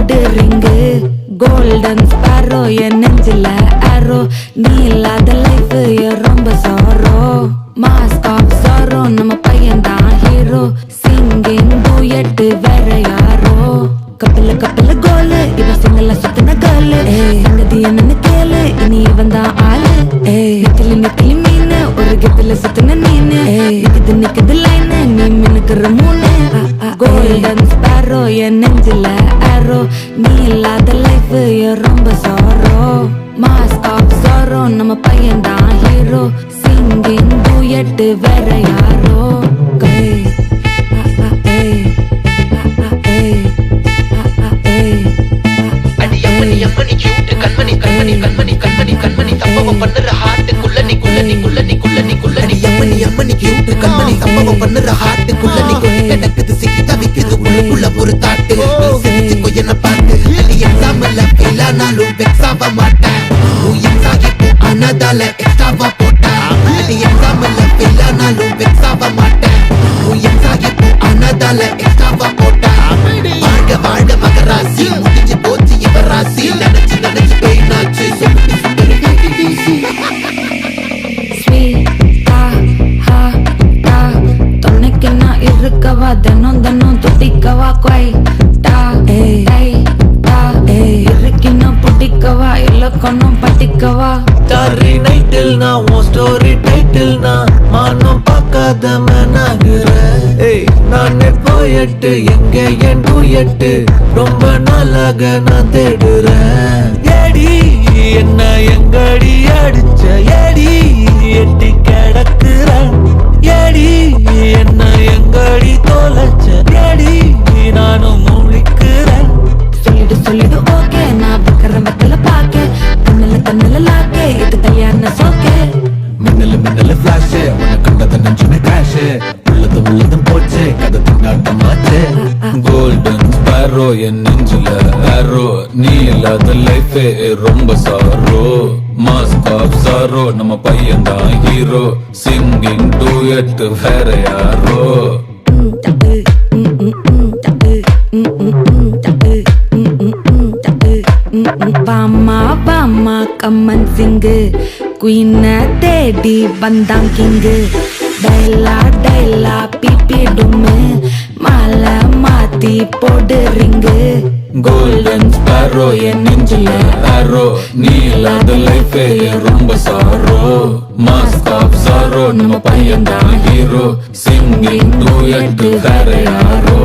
போடு ring golden sparrow என் நெஞ்சில ஆரோ நீ இல்லாத லைஃப் ரொம்ப சாரோ மாஸ்க் ஆஃப் சாரோ நம்ம பையன் தான் ஹீரோ சிங்கிங் டூயட் வேற யாரோ கப்பல கோலு இவன் சிங்கல சுத்தின கேளு சங்கதி என்னன்னு கேளு இனி இவன் தான் ஆளு நெத்திலி மீனு ஒரு கெத்துல சுத்தின நீனு நிக்குது லைனு நீ மினுக்குற மூணு கோல்டன் ஸ்பாரோ என் நெஞ்சில ஆரோ நீ இல்லாத லைஃப் ரொம்ப சாரோ மாஸ்க் ஆஃப் சாரோ நம்ம பையன் தான் ஹீரோ சிங்கிங் டூயட் வேற யாரோ சம்பவம் பண்ணுற ஹார்ட்டுக்குள்ள கிடக்குது சிக்கி தவிக்குது உள்ளுக்குள்ள ஒரு தாட்டு என்ன பார்த்து எக்ஸாம்ல ஃபெயில் ஆனாலும் வெக்ஸ் ஆக மாட்டேன் ஆனதால எக்ஸ்ட்ராவா போட்டேன் எக்ஸாம்ல ஃபெயில் ஆனாலும் வெக்ஸ் ஆக மாட்டேன் ஆனதால எக்ஸ்ட்ராவா போட்டேன் வாழ்க மகராசி முடிஞ்சு போச்சு இவ ராசி நினைச்சு பெயினாச்சு இருக்கவா தினம் துட்டிக்கவா குவைட்டா இருக்கினும் புட்டிக்கவா இலக்கணும் பட்டிக்கவா ஸ்டாரி நைட்டில் நான் உன் ஸ்டோரி டைட்டில் நான் மானம் பார்க்காத மேனாகிற நான் போயட்டு எங்க என் டூயட்டு ரொம்ப நாளாக நான் தேடுறேன் ஏடி என்ன எங்கடி அடிச்ச ஏடி எட்டி கிடக்குறேன் ஏடி என்ன எங்கடி தொலைச்ச ஏடி நானும் முழிக்கிறேன் சொல்லிடு ஓகே நான் பக்கர பாக்க கண்ணுல லாக்கே இது கல்யாண சோக்கே மின்னல ஃபிளாஷ் உன்னை கண்டத நெஞ்சுமே கிராஷ் உள்ளதும் போச்சு கதை திண்டாட்டமாச்சு கோல்டன் ஸ்பாரோ என் நெஞ்சில ஆரோ நீ இல்லாத லைஃப் ரொம்ப சாரோ மாஸ்க் ஆஃப் சாரோ நம்ம பையன் தான் ஹீரோ சிங்கிங் டூயட் வேற யாரோ பாமா கம்மன் சிங்கு குயின தேடி வந்தான் கிங்கு டைலா பிபி டும்மு மாலை மாத்தி போடு ரிங்கு கோல்டன் ஸ்பாரோ என் நெஞ்சில ஆரோ நீ இல்லாத லைஃப் ரொம்ப சாரோ மாஸ்க் ஆஃப் சாரோ நம்ம பையன் தான் ஹீரோ சிங்கிங் டூயட் வேற யாரோ